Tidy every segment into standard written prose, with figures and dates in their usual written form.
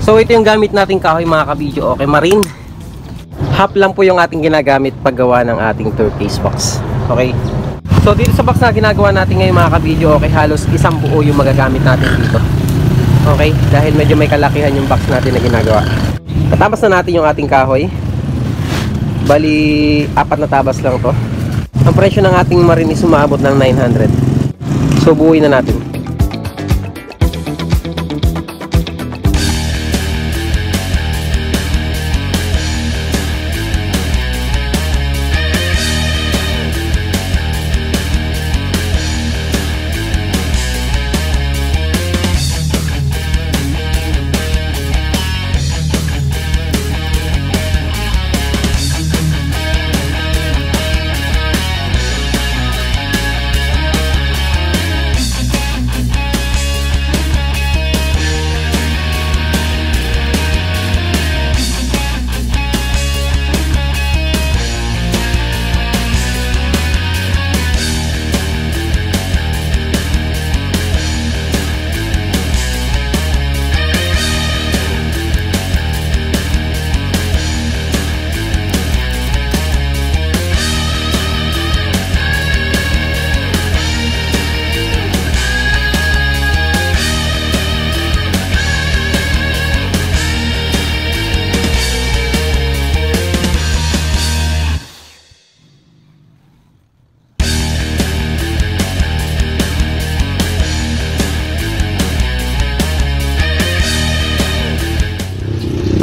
So ito yung gamit nating kahoy mga kabidyo. Okay, marine. Half lang po yung ating ginagamit paggawa ng ating turquoise box. Okay. So dito sa box na ginagawa natin ngayon mga kabidyo, okay, halos isang buo yung magagamit natin dito. Okay, dahil medyo may kalakihan yung box natin na ginagawa. Tatabas na natin yung ating kahoy. Bali, 4 na tabas lang to. Ang presyo ng ating marine is umaabot ng 900. So buuin na natin.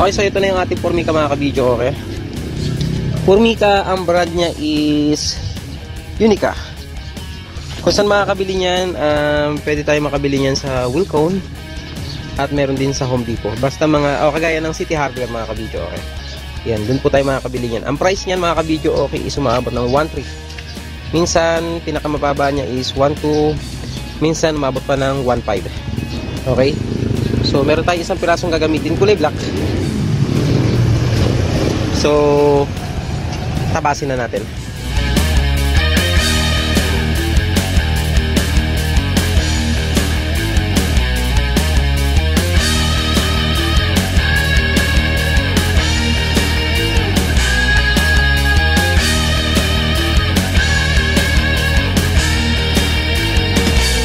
Okay, so ito na yung ating Formica mga kabidyo, okay? Formica, ang brand niya is Unica. Kung saan makakabili niyan, pwede tayo makabili niyan sa Wilcone at meron din sa Home Depot. Basta mga, kagaya ng City Hardware mga kabidyo, okay? Yan, dun po tayo makakabili niyan. Ang price niyan mga kabidyo, okay, is umaabot ng 1.3. Minsan, pinakamababa niya is 1.2. Minsan, umabot pa ng 1.5. Okay? So, meron tayo isang pirasong gagamitin, kulay black. So, tabasin na natin.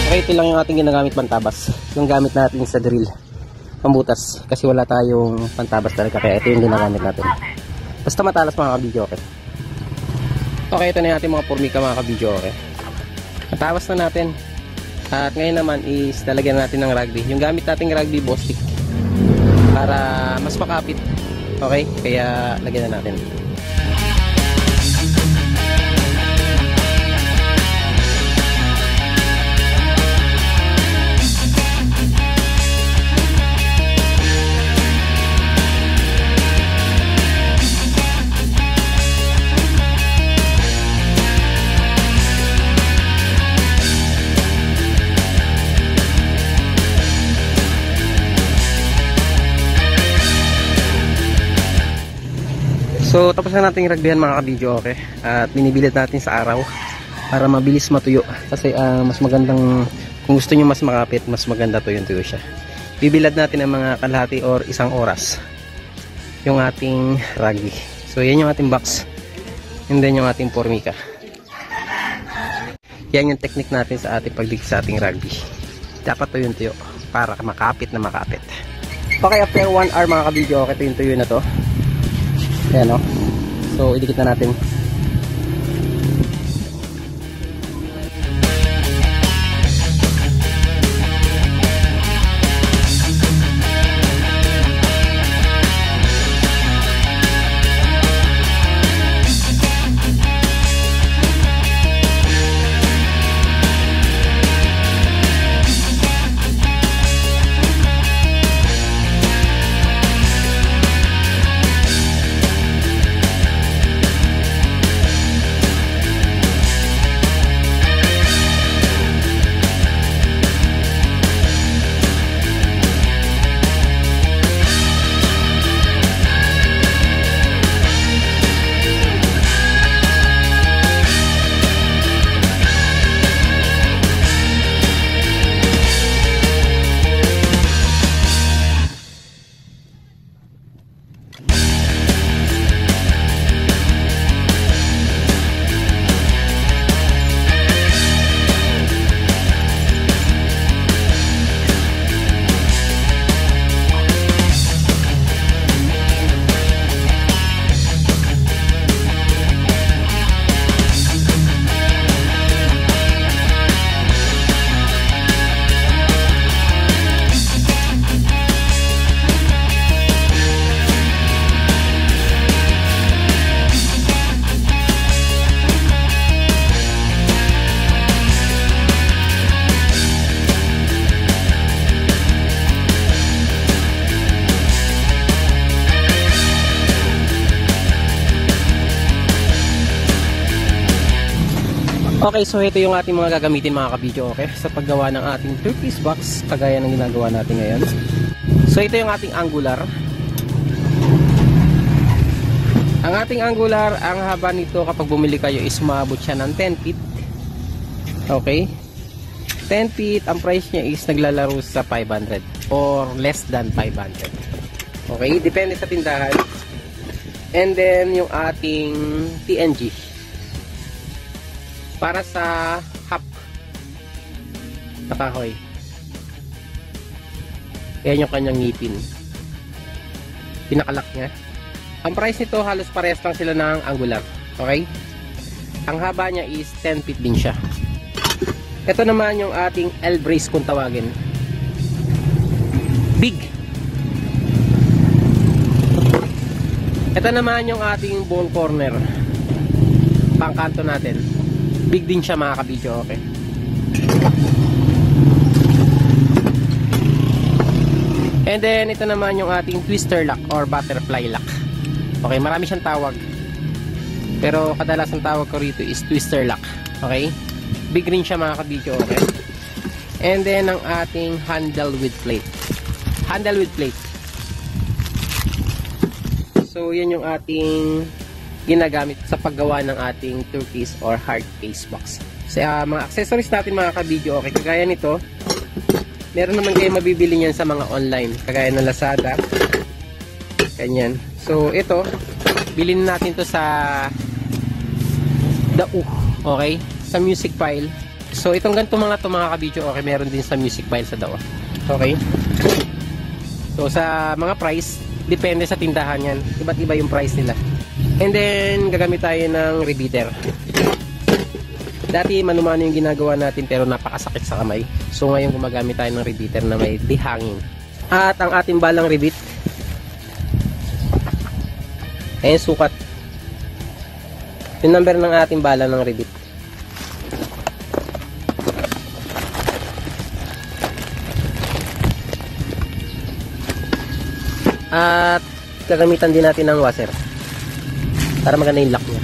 Okay, ito lang yung ating ginagamit pantabas. Yung gamit natin sa drill, pambutas. Kasi wala tayong pantabas talaga, kaya ito yung ginagamit natin. Basta matalas mga kabidyo, okay? Okay, ito na yung ating mga Formica mga kabidyo, okay? Matawas na natin. At ngayon naman is lalagyan natin ng rugby. Yung gamit nating rugby boss stick para mas makapit. Okay? Kaya lagyan na natin. So tapos na natin rugbyhan mga kabidyo, okay? At binibilad natin sa araw para mabilis matuyo. Kasi mas magandang, kung gusto nyo mas makapit, mas maganda tuyo siya. Bibilad natin ang mga kalahati or 1 oras yung ating rugby. So yan yung ating box, and then yung ating Formica. Yan yung technique natin sa ating pagdikit sa ating rugby. Dapat tuyo para makapit na makapit. Okay, after 1 hour mga kabidyo, okay, tuyo na to. Ayan o. So, idikit na natin. Okay, so ito yung ating mga gagamitin mga kabidyo, okay? Sa paggawa ng ating 2-piece box, kagaya ng ginagawa natin ngayon. So ito yung ating angular. Ang ating angular, ang haba nito kapag bumili kayo is maabot siya ng 10 feet. Okay? 10 feet, ang price niya is naglalaro sa 500 or less than 500. Okay? Depende sa tindahan. And then, yung ating TNG. Para sa half na kahoy. Yan yung kanyang ngipin. Pinakalak niya. Ang price nito halos parehas lang sila ng angular. Okay? Ang haba niya is 10 feet din siya. Ito naman yung ating L-brace kung tawagin. Big. Ito naman yung ating ball corner. Pangkanto natin. Big din siya mga kabidyo. Okay? And then ito naman yung ating twister lock or butterfly lock. Okay, marami siyang tawag. Pero kadalasan tawag ko rito is twister lock. Okay? Big rin siya mga kabidyo, okay? And then ang ating handle with plate. Handle with plate. So yan yung ating ginagamit sa paggawa ng ating 2-piece or hard case box. So mga accessories natin mga kabidyo, okay? Kagaya nito, meron naman kayo mabibili niyan sa mga online. Kagaya ng Lazada. Ganyan. So, ito, bilhin natin to sa Dao, okay? Sa music file. So, itong ganito mga kabidyo, okay, meron din sa music file sa Dao. Okay? So, sa mga price, depende sa tindahan yan. Iba't iba yung price nila. And then, gagamit tayo ng repeater. Dati, manumano yung ginagawa natin pero napakasakit sa kamay. So, ngayon gumagamit tayo ng repeater na may dihangin. At ang ating balang rebit, ayan, sukat. Yung number ng ating bala ng rebit. At gagamitan din natin ng washer para maganda yung lock niya.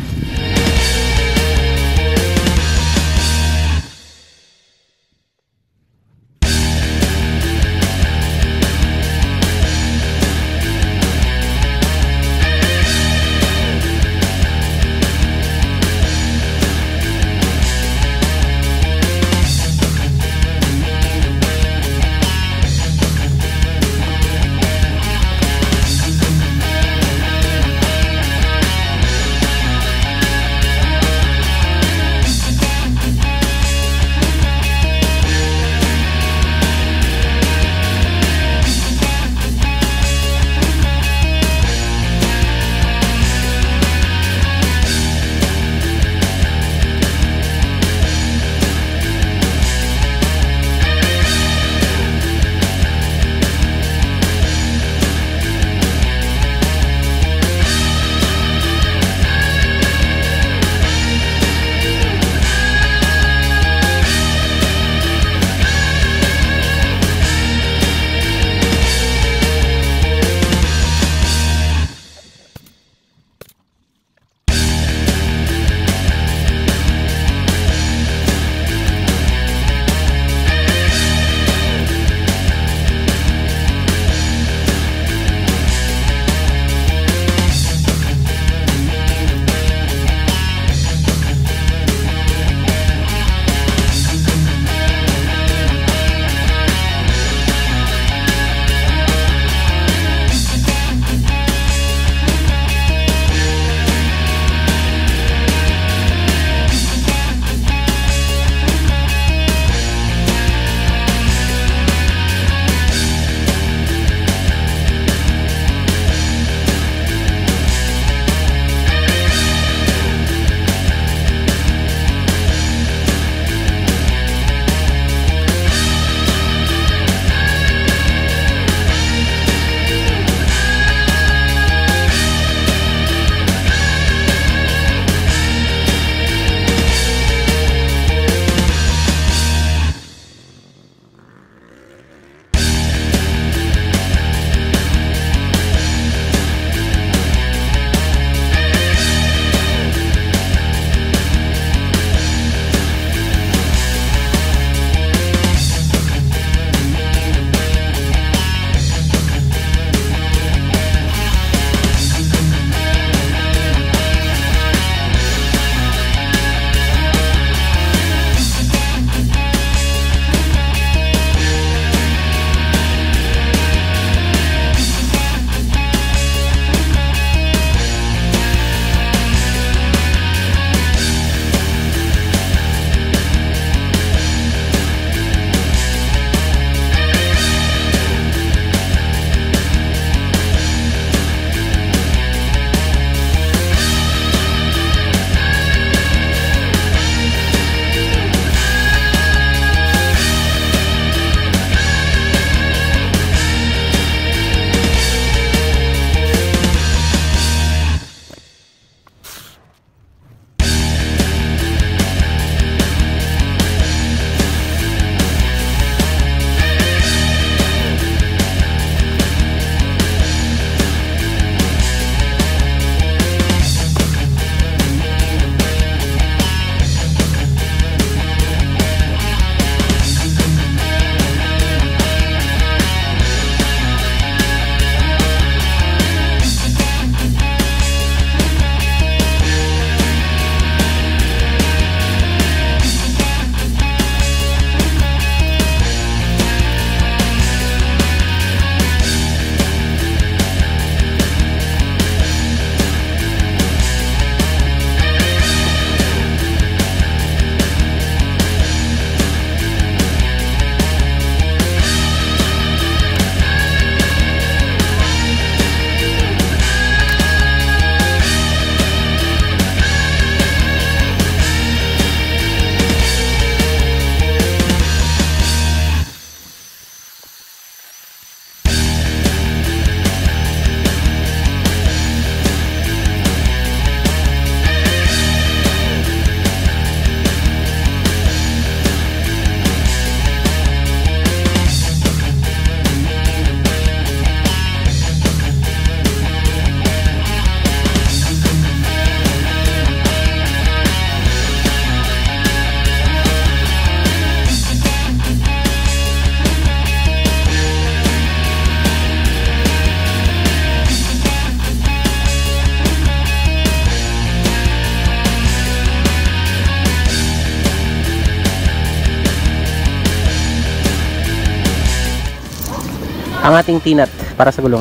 ang ating tinat para sa gulong.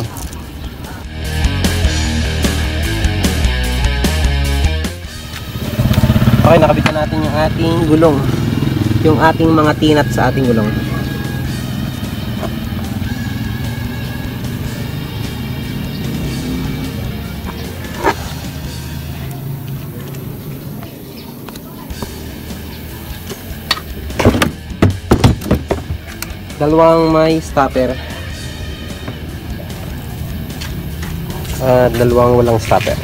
Okay, nakabit na natin yung ating gulong, yung ating mga tinat sa ating gulong. Dalawang may stopper at dalawang walang stopper.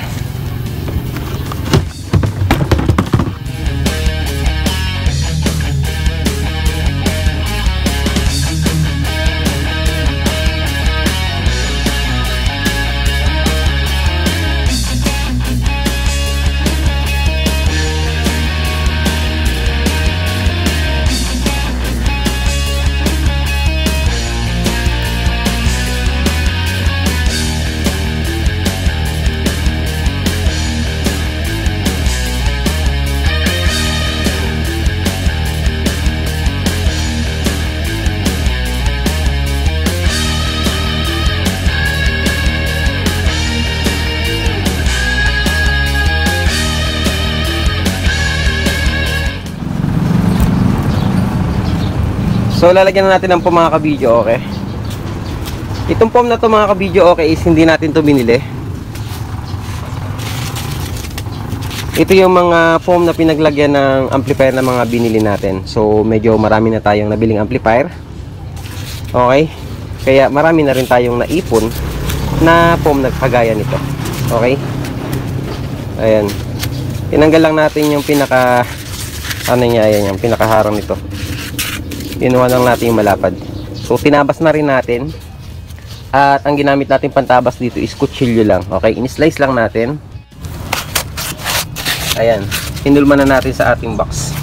So lalagyan na natin ng foam mga kabidyo, okay. Itong foam na to mga kabidyo, okay, is hindi natin to binili. Ito yung mga foam na pinaglagyan ng amplifier na mga binili natin. So medyo marami na tayong nabiling amplifier. Okay. Kaya marami na rin tayong naipon na foam na kagaya nito. Okay. Ayan. Tinanggal lang natin yung pinaka ayan, yung pinakaharang nito. Kinuha lang natin yung malapad. So tinabas na rin natin. At ang ginamit natin pantabas dito is kutsilyo lang. Okay, in-slice lang natin. Ayan, hinulma na natin sa ating box.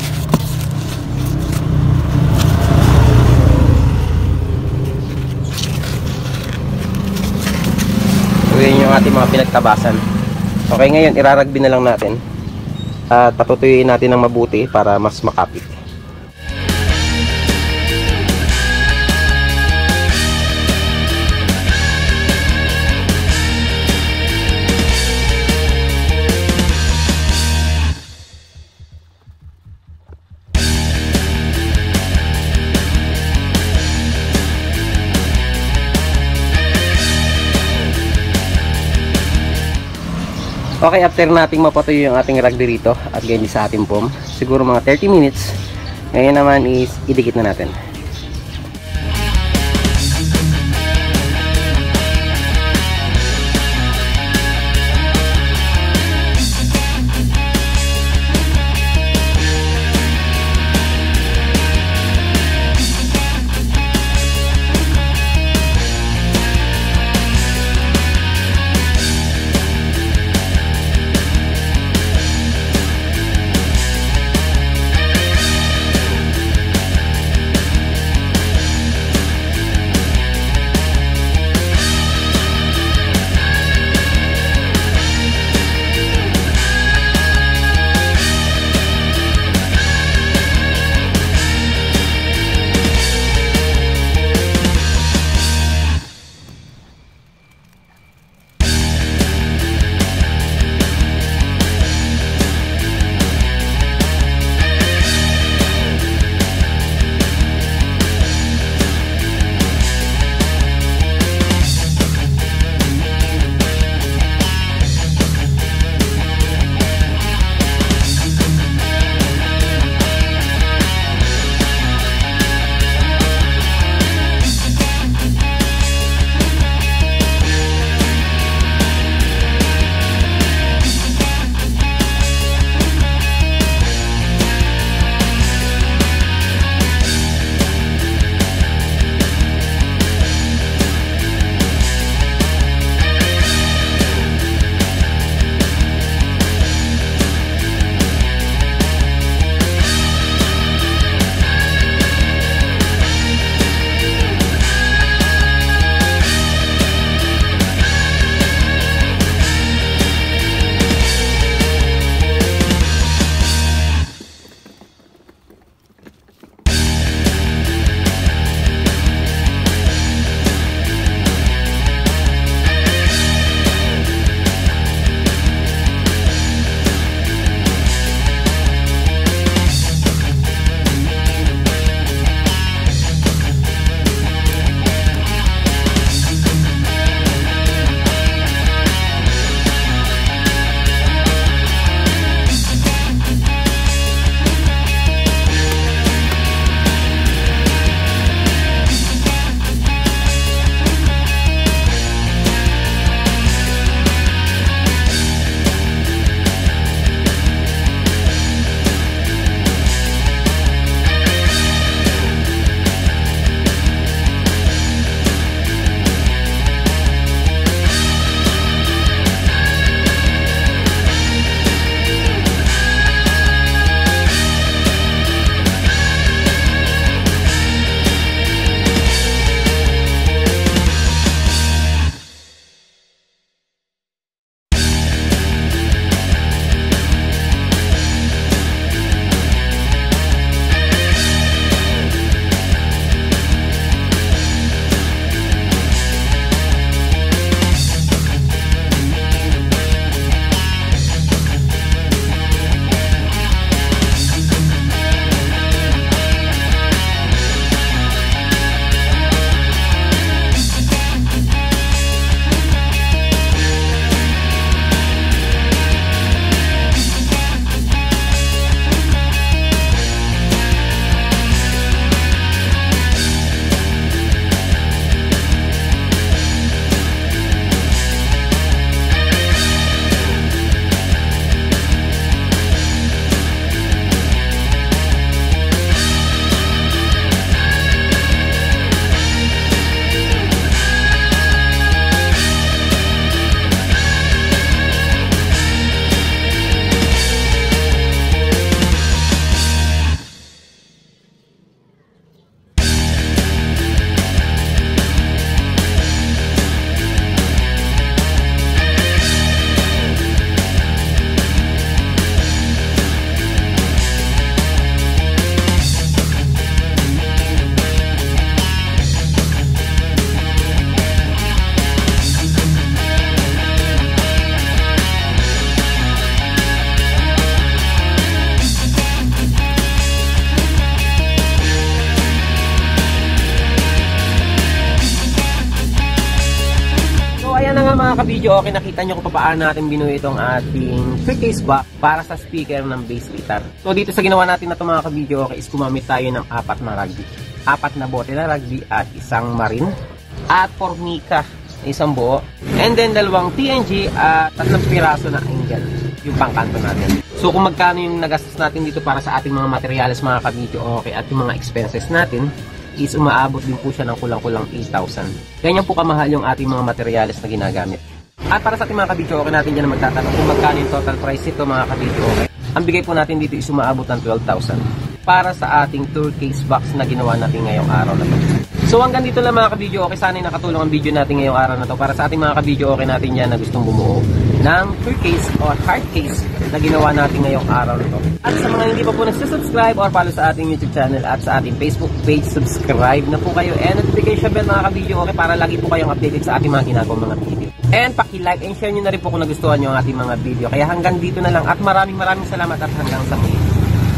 So yun yung ating mga pinagtabasan. Okay, ngayon iraragbi na lang natin. At patutuyuin natin ng mabuti para mas makapit. Okay, after nating mapatuyo yung ating rugby rito at ganyan sa ating foam, siguro mga 30 minutes, ngayon naman is idikit na natin. ka-video, okay, nakita nyo kung paano natin binuo itong ating pre-case back para sa speaker ng bass guitar. So dito sa ginawa natin na ito mga ka-video, okay, is gumamit tayo ng 4 na rugby. 4 na bote na rugby at isang marine at Formica na isang buo. And then 2 TNG at 3 piraso na angle yung pangkanto natin. So kung magkano yung nagastos natin dito para sa ating mga materials mga ka-video, okay, at yung mga expenses natin, is umaabot din po siya ng kulang-kulang 8,000. Ganyan po kamahal yung ating mga materials na ginagamit. At para sa ating mga ka-video, okay, natin dyan na magtatanong kung magkano yung total price ito mga ka-video, okay. Ang bigay po natin dito is umaabot ng 12,000 para sa ating tour case box na ginawa natin ngayong araw na to. So hanggang dito lang mga ka-video, okay, sana nakatulong ang video natin ngayong araw na to para sa ating mga ka-video, okay, natin yan na gustong bumuo ng tour case or hard case na ginawa natin ngayong araw na to. At sa mga hindi pa po nagsasubscribe or follow sa ating YouTube channel at sa ating Facebook page, subscribe na po kayo and notification bell mga ka-video, okay, para lagi po kayong updated sa ating mga ginagawang mga video. And paki-like and share nyo na rin po kung nagustuhan nyo ang ating mga video. Kaya hanggang dito na lang at maraming salamat at hanggang sa muli.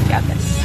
God bless.